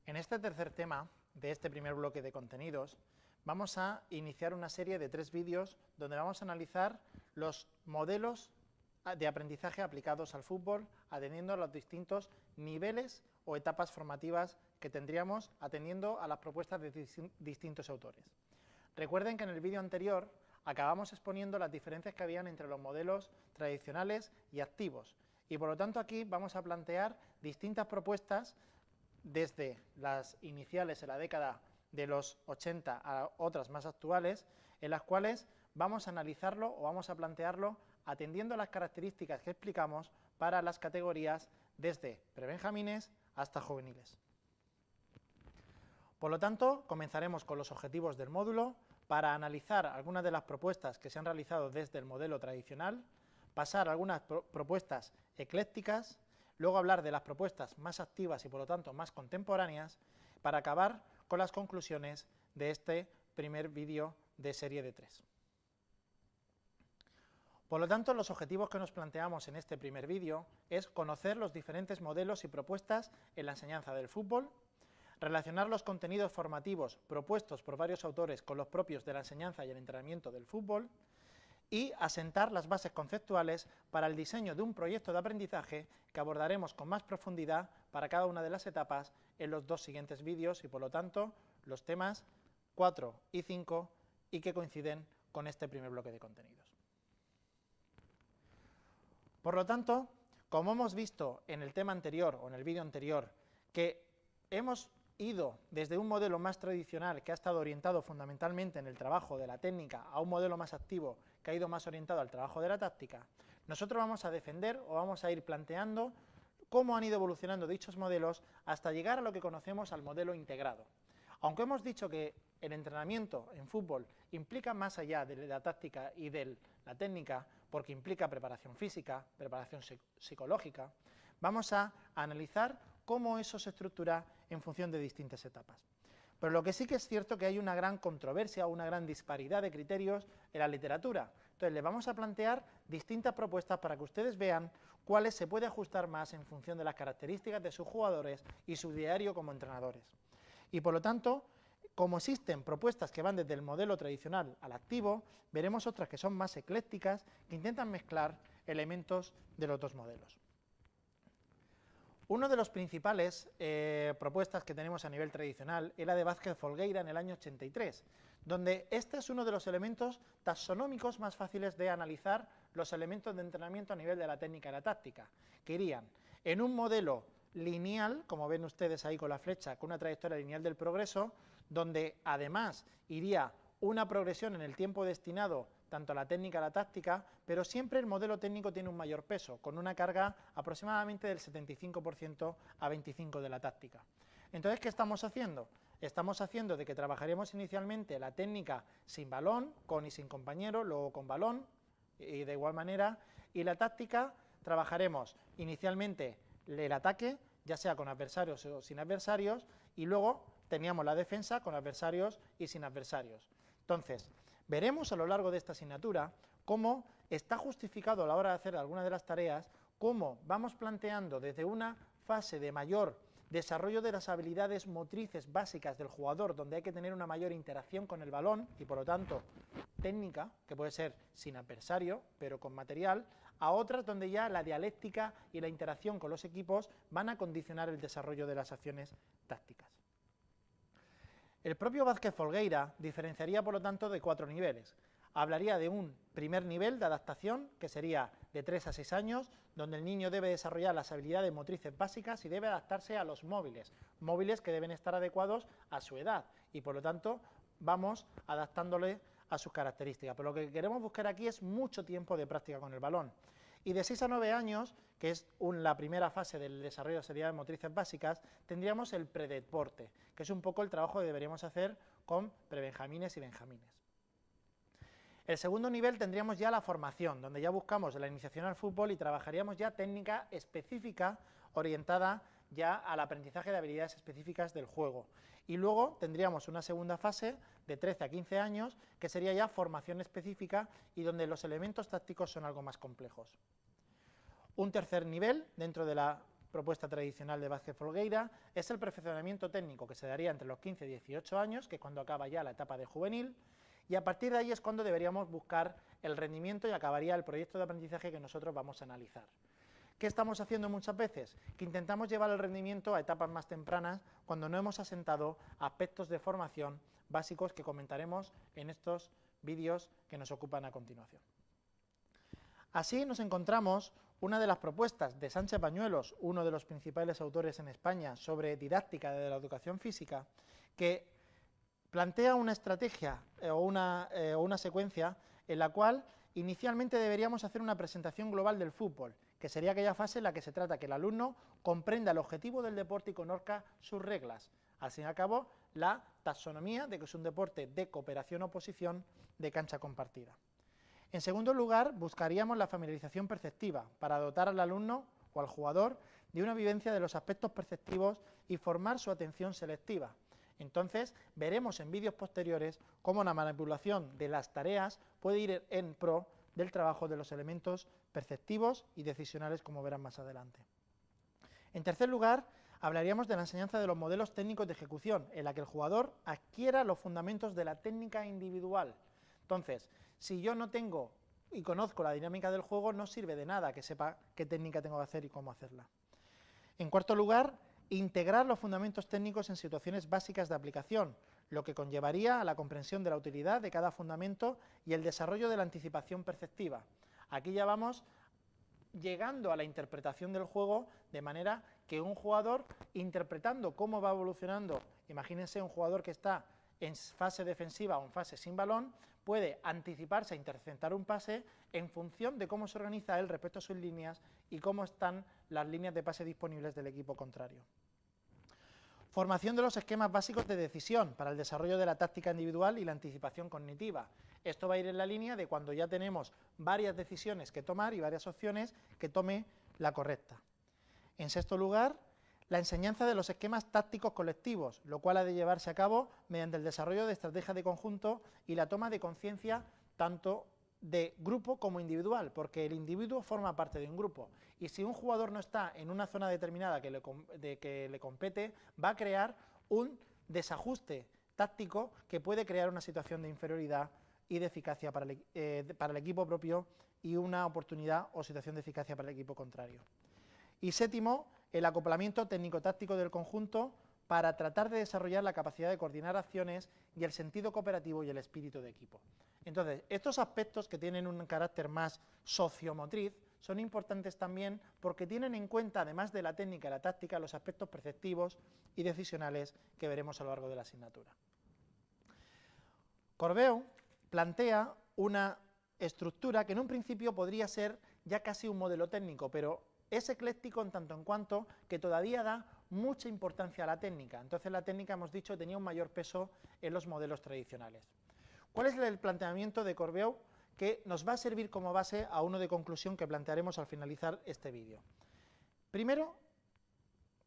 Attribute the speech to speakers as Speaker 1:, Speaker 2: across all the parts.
Speaker 1: En este tercer tema de este primer bloque de contenidos vamos a iniciar una serie de 3 vídeos donde vamos a analizar los modelos de aprendizaje aplicados al fútbol atendiendo a los distintos niveles o etapas formativas que tendríamos atendiendo a las propuestas de distintos autores. Recuerden que en el vídeo anterior acabamos exponiendo las diferencias que habían entre los modelos tradicionales y activos y por lo tanto aquí vamos a plantear distintas propuestas desde las iniciales en la década de los 80 a otras más actuales, en las cuales vamos a analizarlo o vamos a plantearlo atendiendo a las características que explicamos para las categorías desde prebenjamines hasta juveniles. Por lo tanto, comenzaremos con los objetivos del módulo para analizar algunas de las propuestas que se han realizado desde el modelo tradicional, pasar a algunas propuestas eclécticas, luego hablar de las propuestas más activas y por lo tanto más contemporáneas, para acabar con las conclusiones de este primer vídeo de serie de 3. Por lo tanto, los objetivos que nos planteamos en este primer vídeo es conocer los diferentes modelos y propuestas en la enseñanza del fútbol, relacionar los contenidos formativos propuestos por varios autores con los propios de la enseñanza y el entrenamiento del fútbol, y asentar las bases conceptuales para el diseño de un proyecto de aprendizaje que abordaremos con más profundidad para cada una de las etapas en los 2 siguientes vídeos y por lo tanto los temas 4 y 5 y que coinciden con este primer bloque de contenidos. Por lo tanto, como hemos visto en el tema anterior o en el vídeo anterior, que hemos ido desde un modelo más tradicional que ha estado orientado fundamentalmente en el trabajo de la técnica a un modelo más activo que ha ido más orientado al trabajo de la táctica, nosotros vamos a defender o vamos a ir planteando cómo han ido evolucionando dichos modelos hasta llegar a lo que conocemos al modelo integrado. Aunque hemos dicho que el entrenamiento en fútbol implica más allá de la táctica y de la técnica, porque implica preparación física, preparación psicológica, vamos a analizar cómo eso se estructura en función de distintas etapas. Pero lo que sí que es cierto que hay una gran controversia, una gran disparidad de criterios en la literatura. Entonces les vamos a plantear distintas propuestas para que ustedes vean cuáles se puede ajustar más en función de las características de sus jugadores y su diario como entrenadores. Y por lo tanto, como existen propuestas que van desde el modelo tradicional al activo, veremos otras que son más eclécticas, que intentan mezclar elementos de los 2 modelos. Uno de los principales propuestas que tenemos a nivel tradicional es la de Vázquez Folgueira en el año 83, donde este es uno de los elementos taxonómicos más fáciles de analizar los elementos de entrenamiento a nivel de la técnica y la táctica, que irían en un modelo lineal, como ven ustedes ahí con la flecha, con una trayectoria lineal del progreso, donde además iría una progresión en el tiempo destinado tanto a la técnica como a la táctica, pero siempre el modelo técnico tiene un mayor peso, con una carga aproximadamente del 75% a 25% de la táctica. Entonces, ¿qué estamos haciendo? Estamos haciendo de que trabajaremos inicialmente la técnica sin balón, con y sin compañero, luego con balón, y de igual manera, y la táctica trabajaremos inicialmente el ataque, ya sea con adversarios o sin adversarios, y luego teníamos la defensa con adversarios y sin adversarios. Entonces, veremos a lo largo de esta asignatura cómo está justificado a la hora de hacer algunas de las tareas, cómo vamos planteando desde una fase de mayor desarrollo de las habilidades motrices básicas del jugador, donde hay que tener una mayor interacción con el balón y por lo tanto técnica, que puede ser sin adversario, pero con material, a otras donde ya la dialéctica y la interacción con los equipos van a condicionar el desarrollo de las acciones tácticas. El propio Vázquez Folgueira diferenciaría, por lo tanto, de 4 niveles. Hablaría de un primer nivel de adaptación, que sería de 3 a 6 años, donde el niño debe desarrollar las habilidades motrices básicas y debe adaptarse a los móviles que deben estar adecuados a su edad, y por lo tanto vamos adaptándole a sus características. Pero lo que queremos buscar aquí es mucho tiempo de práctica con el balón. Y de 6 a 9 años, que es la primera fase del desarrollo de las habilidades motrices básicas, tendríamos el predeporte, que es un poco el trabajo que deberíamos hacer con prebenjamines y benjamines. El segundo nivel tendríamos ya la formación, donde ya buscamos la iniciación al fútbol y trabajaríamos ya técnica específica orientada ya al aprendizaje de habilidades específicas del juego. Y luego tendríamos una segunda fase de 13 a 15 años, que sería ya formación específica y donde los elementos tácticos son algo más complejos. Un tercer nivel dentro de la propuesta tradicional de Vázquez Folgueira es el perfeccionamiento técnico, que se daría entre los 15 y 18 años, que es cuando acaba ya la etapa de juvenil, y a partir de ahí es cuando deberíamos buscar el rendimiento y acabaría el proyecto de aprendizaje que nosotros vamos a analizar. ¿Qué estamos haciendo muchas veces? Que intentamos llevar el rendimiento a etapas más tempranas cuando no hemos asentado aspectos de formación básicos que comentaremos en estos vídeos que nos ocupan a continuación. Así nos encontramos una de las propuestas de Sánchez Bañuelos, uno de los principales autores en España sobre didáctica de la educación física, que plantea una estrategia o una secuencia en la cual inicialmente deberíamos hacer una presentación global del fútbol, que sería aquella fase en la que se trata que el alumno comprenda el objetivo del deporte y conozca sus reglas. Al fin y al cabo, la taxonomía de que es un deporte de cooperación-oposición de cancha compartida. En segundo lugar, buscaríamos la familiarización perceptiva para dotar al alumno o al jugador de una vivencia de los aspectos perceptivos y formar su atención selectiva. Entonces, veremos en vídeos posteriores cómo la manipulación de las tareas puede ir en pro del trabajo de los elementos perceptivos y decisionales, como verán más adelante. En tercer lugar, hablaríamos de la enseñanza de los modelos técnicos de ejecución, en la que el jugador adquiera los fundamentos de la técnica individual. Entonces, si yo no tengo y conozco la dinámica del juego, no sirve de nada que sepa qué técnica tengo que hacer y cómo hacerla. En cuarto lugar, integrar los fundamentos técnicos en situaciones básicas de aplicación, lo que conllevaría a la comprensión de la utilidad de cada fundamento y el desarrollo de la anticipación perceptiva. Aquí ya vamos llegando a la interpretación del juego de manera que un jugador, interpretando cómo va evolucionando, imagínense un jugador que está en fase defensiva o en fase sin balón, puede anticiparse a interceptar un pase en función de cómo se organiza él respecto a sus líneas y cómo están las líneas de pase disponibles del equipo contrario. Formación de los esquemas básicos de decisión para el desarrollo de la táctica individual y la anticipación cognitiva. Esto va a ir en la línea de cuando ya tenemos varias decisiones que tomar y varias opciones, que tome la correcta. En sexto lugar, la enseñanza de los esquemas tácticos colectivos, lo cual ha de llevarse a cabo mediante el desarrollo de estrategias de conjunto y la toma de conciencia tanto de grupo como individual, porque el individuo forma parte de un grupo y si un jugador no está en una zona determinada que le compete, va a crear un desajuste táctico que puede crear una situación de inferioridad y de eficacia para el equipo propio y una oportunidad o situación de eficacia para el equipo contrario. Y séptimo, el acoplamiento técnico-táctico del conjunto para tratar de desarrollar la capacidad de coordinar acciones y el sentido cooperativo y el espíritu de equipo. Entonces, estos aspectos que tienen un carácter más sociomotriz son importantes también porque tienen en cuenta, además de la técnica y la táctica, los aspectos perceptivos y decisionales que veremos a lo largo de la asignatura. Corbeau plantea una estructura que en un principio podría ser ya casi un modelo técnico, pero es ecléctico en tanto en cuanto que todavía da mucha importancia a la técnica. Entonces la técnica, hemos dicho, tenía un mayor peso en los modelos tradicionales. ¿Cuál es el planteamiento de Corbeau que nos va a servir como base a uno de conclusión que plantearemos al finalizar este vídeo? Primero,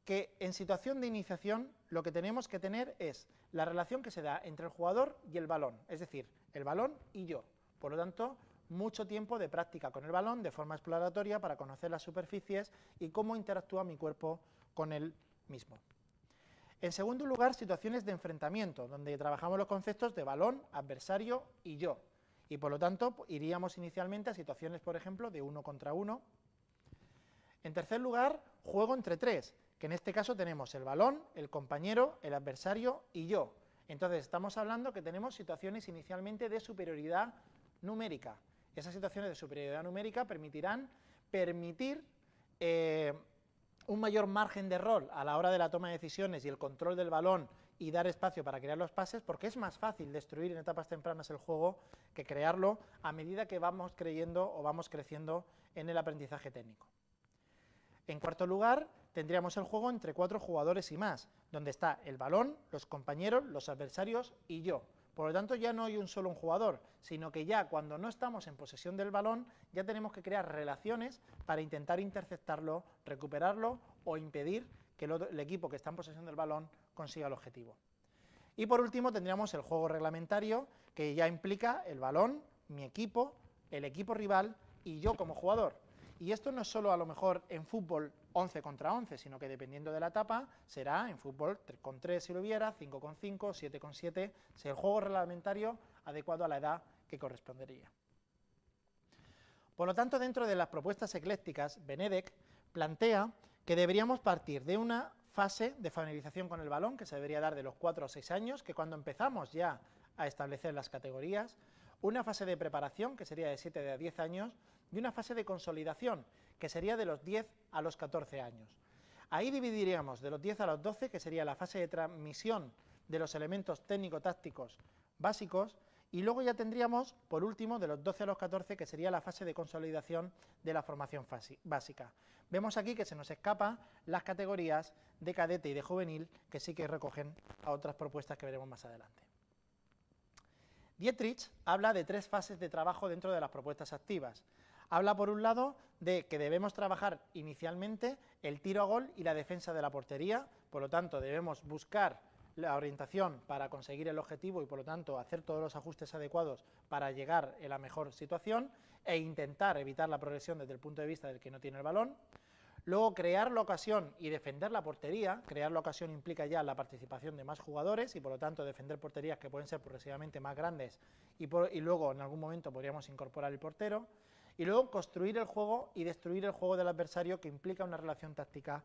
Speaker 1: que en situación de iniciación lo que tenemos que tener es la relación que se da entre el jugador y el balón, es decir, el balón y yo. Por lo tanto, mucho tiempo de práctica con el balón de forma exploratoria para conocer las superficies y cómo interactúa mi cuerpo con él mismo. En segundo lugar, situaciones de enfrentamiento, donde trabajamos los conceptos de balón, adversario y yo. Y por lo tanto, iríamos inicialmente a situaciones, por ejemplo, de 1 contra 1. En tercer lugar, juego entre tres, que en este caso tenemos el balón, el compañero, el adversario y yo. Entonces, estamos hablando que tenemos situaciones inicialmente de superioridad numérica. Esas situaciones de superioridad numérica permitirán un mayor margen de error a la hora de la toma de decisiones y el control del balón y dar espacio para crear los pases, porque es más fácil destruir en etapas tempranas el juego que crearlo a medida que vamos creyendo o vamos creciendo en el aprendizaje técnico. En cuarto lugar, tendríamos el juego entre 4 jugadores y más, donde está el balón, los compañeros, los adversarios y yo. Por lo tanto, ya no hay un solo jugador, sino que ya cuando no estamos en posesión del balón, ya tenemos que crear relaciones para intentar interceptarlo, recuperarlo o impedir que el equipo que está en posesión del balón consiga el objetivo. Y por último tendríamos el juego reglamentario, que ya implica el balón, mi equipo, el equipo rival y yo como jugador. Y esto no es solo a lo mejor en fútbol 11 contra 11, sino que dependiendo de la etapa será en fútbol 3 con 3 si lo hubiera, 5 con 5, 7 con 7, si el juego reglamentario adecuado a la edad que correspondería. Por lo tanto, dentro de las propuestas eclécticas, Benedek plantea que deberíamos partir de una fase de familiarización con el balón, que se debería dar de los 4 a 6 años, que cuando empezamos ya a establecer las categorías, una fase de preparación, que sería de 7 a 10 años, y una fase de consolidación, que sería de los 10 a los 14 años. Ahí dividiríamos de los 10 a los 12, que sería la fase de transmisión de los elementos técnico-tácticos básicos, y luego ya tendríamos, por último, de los 12 a los 14, que sería la fase de consolidación de la formación básica. Vemos aquí que se nos escapan las categorías de cadete y de juvenil, que sí que recogen a otras propuestas que veremos más adelante. Dietrich habla de 3 fases de trabajo dentro de las propuestas activas. Habla, por un lado, de que debemos trabajar inicialmente el tiro a gol y la defensa de la portería, por lo tanto, debemos buscar la orientación para conseguir el objetivo y, por lo tanto, hacer todos los ajustes adecuados para llegar en la mejor situación e intentar evitar la progresión desde el punto de vista del que no tiene el balón. Luego, crear la ocasión y defender la portería. Crear la ocasión implica ya la participación de más jugadores y, por lo tanto, defender porterías que pueden ser progresivamente más grandes y luego, en algún momento, podríamos incorporar el portero. Y luego, construir el juego y destruir el juego del adversario, que implica una relación táctica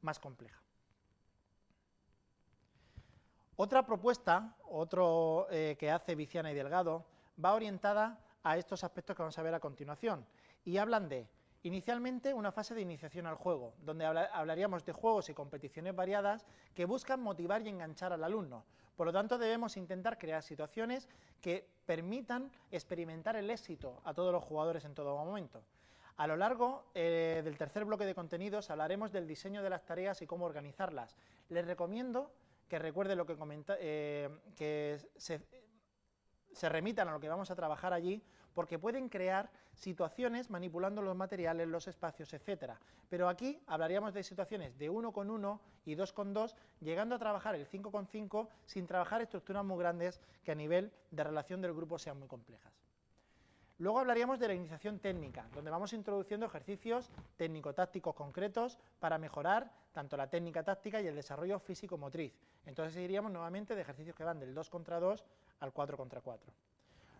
Speaker 1: más compleja. Otra propuesta, que hace Viciana y Delgado, va orientada a estos aspectos que vamos a ver a continuación, y hablan de, inicialmente, una fase de iniciación al juego, donde hablaríamos de juegos y competiciones variadas que buscan motivar y enganchar al alumno. Por lo tanto, debemos intentar crear situaciones que permitan experimentar el éxito a todos los jugadores en todo momento. A lo largo del tercer bloque de contenidos hablaremos del diseño de las tareas y cómo organizarlas. Les recomiendo que recuerden lo que que se remitan a lo que vamos a trabajar allí, porque pueden crear situaciones manipulando los materiales, los espacios, etcétera. Pero aquí hablaríamos de situaciones de 1 con 1 y 2 con 2, llegando a trabajar el 5 con 5 sin trabajar estructuras muy grandes que a nivel de relación del grupo sean muy complejas. Luego hablaríamos de la iniciación técnica, donde vamos introduciendo ejercicios técnico-tácticos concretos para mejorar tanto la técnica táctica y el desarrollo físico-motriz. Entonces iríamos nuevamente de ejercicios que van del 2 contra 2 al 4 contra 4.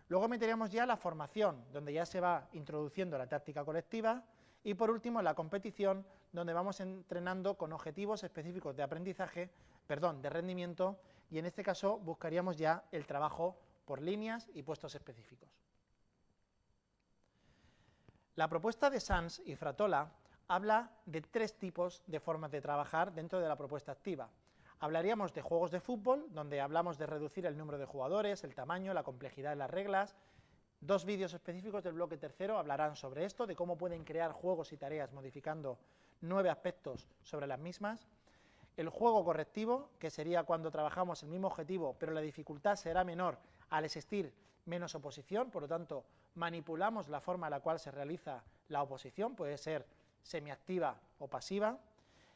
Speaker 1: Luego meteríamos ya la formación, donde ya se va introduciendo la táctica colectiva, y por último la competición, donde vamos entrenando con objetivos específicos de aprendizaje, de rendimiento, y en este caso buscaríamos ya el trabajo por líneas y puestos específicos. La propuesta de Sanz y Fratola habla de 3 tipos de formas de trabajar dentro de la propuesta activa. Hablaríamos de juegos de fútbol, donde hablamos de reducir el número de jugadores, el tamaño, la complejidad de las reglas. 2 vídeos específicos del bloque tercero hablarán sobre esto, de cómo pueden crear juegos y tareas modificando 9 aspectos sobre las mismas. El juego correctivo, que sería cuando trabajamos el mismo objetivo, pero la dificultad será menor al existir menos oposición, por lo tanto, manipulamos la forma en la cual se realiza la oposición, puede ser semiactiva o pasiva.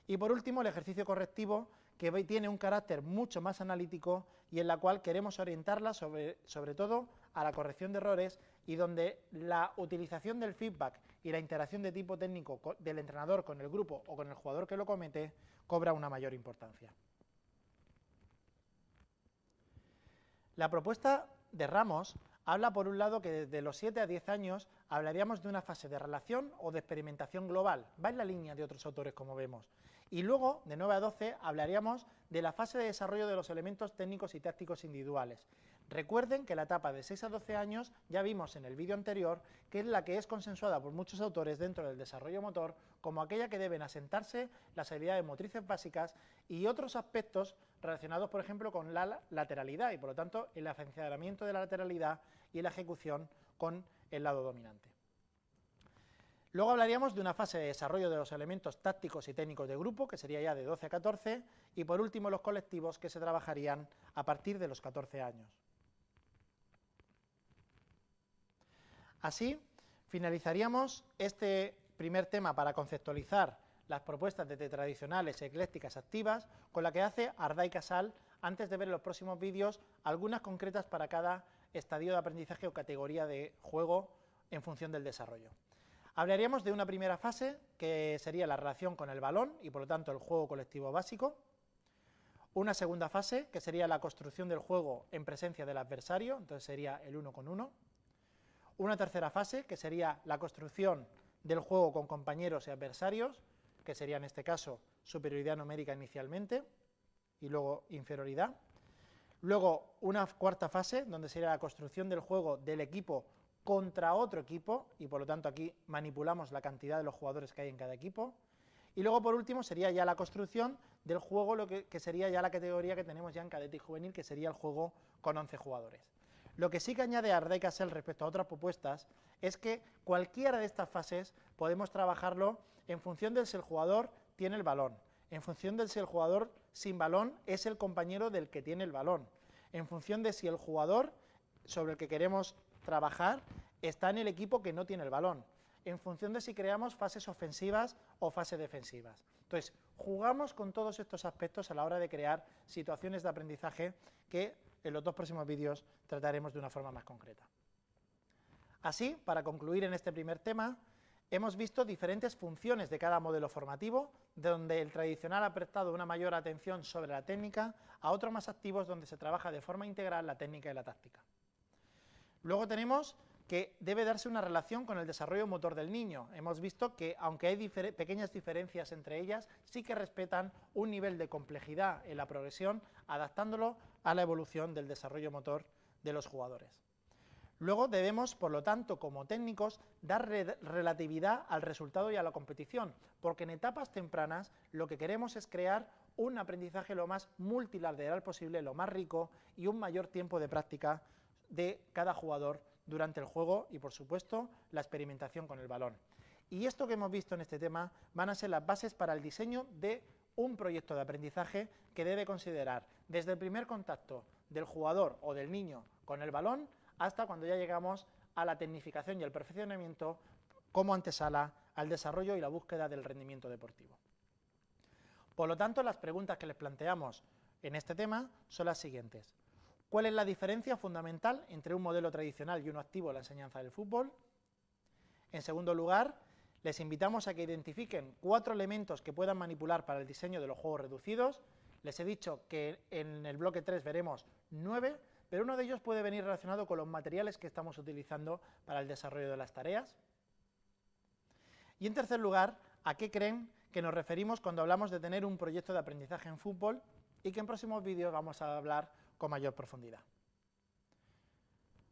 Speaker 1: Y por último, el ejercicio correctivo, que tiene un carácter mucho más analítico y en la cual queremos orientarla sobre todo a la corrección de errores, y donde la utilización del feedback y la interacción de tipo técnico del entrenador con el grupo o con el jugador que lo comete cobra una mayor importancia. La propuesta de Ramos habla, por un lado, que desde los 7 a 10 años hablaríamos de una fase de relación o de experimentación global, va en la línea de otros autores, como vemos. Y luego, de 9 a 12, hablaríamos de la fase de desarrollo de los elementos técnicos y tácticos individuales. Recuerden que la etapa de 6 a 12 años, ya vimos en el vídeo anterior, que es la que es consensuada por muchos autores dentro del desarrollo motor como aquella que deben asentarse las habilidades motrices básicas y otros aspectos relacionados, por ejemplo, con la lateralidad y, por lo tanto, el afianzamiento de la lateralidad y la ejecución con el lado dominante. Luego hablaríamos de una fase de desarrollo de los elementos tácticos y técnicos de grupo, que sería ya de 12 a 14, y por último los colectivos, que se trabajarían a partir de los 14 años. Así, finalizaríamos este primer tema para conceptualizar las propuestas de tradicionales eclécticas activas, con la que hace Arda y Casal, antes de ver en los próximos vídeos algunas concretas para cada estadio de aprendizaje o categoría de juego en función del desarrollo. Hablaríamos de una primera fase, que sería la relación con el balón y por lo tanto el juego colectivo básico. Una segunda fase, que sería la construcción del juego en presencia del adversario, entonces sería el 1 con 1. Una tercera fase, que sería la construcción del juego con compañeros y adversarios, que sería en este caso superioridad numérica inicialmente y luego inferioridad. Luego una cuarta fase, donde sería la construcción del juego del equipo contra otro equipo, y por lo tanto aquí manipulamos la cantidad de los jugadores que hay en cada equipo. Y luego por último sería ya la construcción del juego, lo que sería ya la categoría que tenemos ya en cadete y juvenil, que sería el juego con 11 jugadores. Lo que sí que añade Ardai Casel respecto a otras propuestas es que cualquiera de estas fases podemos trabajarlo en función de si el jugador tiene el balón, en función de si el jugador sin balón es el compañero del que tiene el balón, en función de si el jugador sobre el que queremos trabajar está en el equipo que no tiene el balón, en función de si creamos fases ofensivas o fases defensivas. Entonces, jugamos con todos estos aspectos a la hora de crear situaciones de aprendizaje que en los dos próximos vídeos trataremos de una forma más concreta. Así, para concluir en este primer tema, hemos visto diferentes funciones de cada modelo formativo, donde el tradicional ha prestado una mayor atención sobre la técnica, a otros más activos donde se trabaja de forma integral la técnica y la táctica. Luego tenemos que debe darse una relación con el desarrollo motor del niño. Hemos visto que, aunque hay pequeñas diferencias entre ellas, sí que respetan un nivel de complejidad en la progresión, adaptándolo a la evolución del desarrollo motor de los jugadores. Luego debemos, por lo tanto, como técnicos, dar relatividad al resultado y a la competición, porque en etapas tempranas lo que queremos es crear un aprendizaje lo más multilateral posible, lo más rico y un mayor tiempo de práctica de cada jugador durante el juego y, por supuesto, la experimentación con el balón. Y esto que hemos visto en este tema van a ser las bases para el diseño de un proyecto de aprendizaje que debe considerar desde el primer contacto del jugador o del niño con el balón hasta cuando ya llegamos a la tecnificación y el perfeccionamiento como antesala al desarrollo y la búsqueda del rendimiento deportivo. Por lo tanto, las preguntas que les planteamos en este tema son las siguientes. ¿Cuál es la diferencia fundamental entre un modelo tradicional y uno activo en la enseñanza del fútbol? En segundo lugar, les invitamos a que identifiquen 4 elementos que puedan manipular para el diseño de los juegos reducidos. Les he dicho que en el bloque 3 veremos 9, pero uno de ellos puede venir relacionado con los materiales que estamos utilizando para el desarrollo de las tareas. Y en tercer lugar, ¿a qué creen que nos referimos cuando hablamos de tener un proyecto de aprendizaje en fútbol? Y que en próximos vídeos vamos a hablar con mayor profundidad.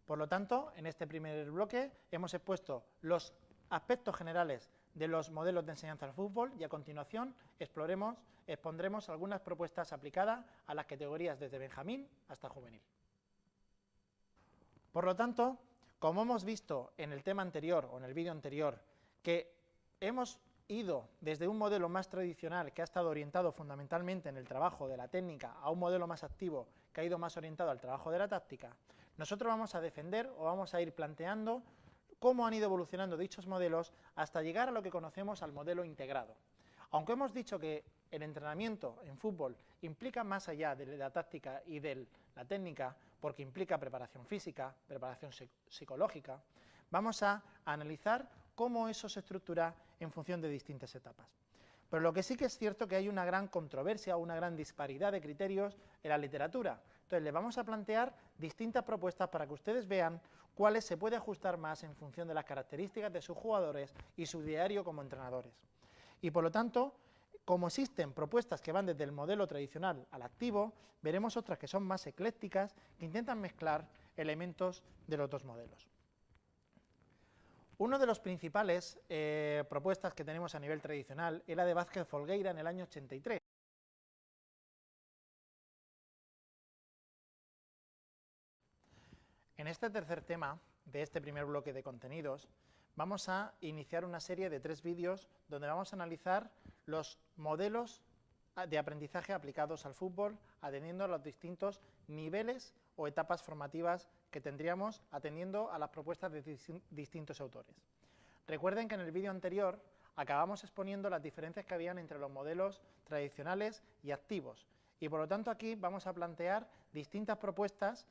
Speaker 1: Por lo tanto, en este primer bloque hemos expuesto los aspectos generales de los modelos de enseñanza del fútbol y a continuación expondremos algunas propuestas aplicadas a las categorías desde Benjamín hasta juvenil. Por lo tanto, como hemos visto en el tema anterior o en el vídeo anterior, que hemos ido desde un modelo más tradicional que ha estado orientado fundamentalmente en el trabajo de la técnica a un modelo más activo que ha ido más orientado al trabajo de la táctica, nosotros vamos a defender o vamos a ir planteando cómo han ido evolucionando dichos modelos hasta llegar a lo que conocemos al modelo integrado. Aunque hemos dicho que el entrenamiento en fútbol implica más allá de la táctica y de la técnica, porque implica preparación física, preparación psicológica, vamos a analizar cómo eso se estructura en función de distintas etapas. Pero lo que sí que es cierto que hay una gran controversia, una gran disparidad de criterios en la literatura. Entonces les vamos a plantear distintas propuestas para que ustedes vean cuáles se puede ajustar más en función de las características de sus jugadores y su diario como entrenadores. Y por lo tanto, como existen propuestas que van desde el modelo tradicional al activo, veremos otras que son más eclécticas, que intentan mezclar elementos de los dos modelos. Una de las principales propuestas que tenemos a nivel tradicional es la de Vázquez Folgueira en el año 83. En este tercer tema de este primer bloque de contenidos vamos a iniciar una serie de 3 vídeos donde vamos a analizar los modelos de aprendizaje aplicados al fútbol, atendiendo a los distintos niveles o etapas formativas que tendríamos atendiendo a las propuestas de distintos autores. Recuerden que en el vídeo anterior acabamos exponiendo las diferencias que habían entre los modelos tradicionales y activos, y por lo tanto aquí vamos a plantear distintas propuestas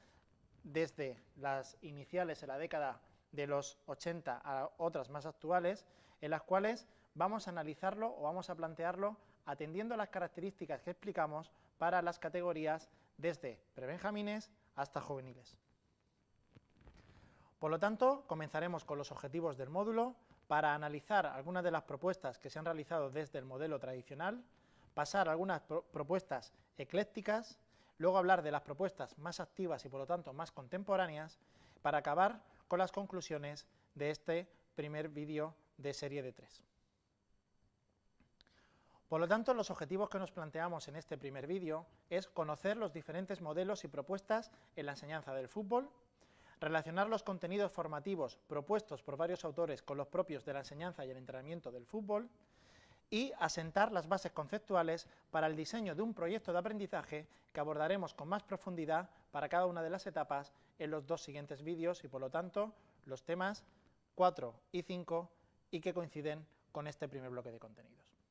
Speaker 1: desde las iniciales en la década de los 80 a otras más actuales, en las cuales vamos a analizarlo o vamos a plantearlo atendiendo a las características que explicamos para las categorías desde prebenjamines hasta juveniles. Por lo tanto, comenzaremos con los objetivos del módulo para analizar algunas de las propuestas que se han realizado desde el modelo tradicional, pasar a algunas propuestas eclécticas, luego hablar de las propuestas más activas y por lo tanto más contemporáneas, para acabar con las conclusiones de este primer vídeo de serie de 3. Por lo tanto, los objetivos que nos planteamos en este primer vídeo es conocer los diferentes modelos y propuestas en la enseñanza del fútbol, relacionar los contenidos formativos propuestos por varios autores con los propios de la enseñanza y el entrenamiento del fútbol y asentar las bases conceptuales para el diseño de un proyecto de aprendizaje que abordaremos con más profundidad para cada una de las etapas en los dos siguientes vídeos y por lo tanto los temas 4 y 5 y que coinciden con este primer bloque de contenidos.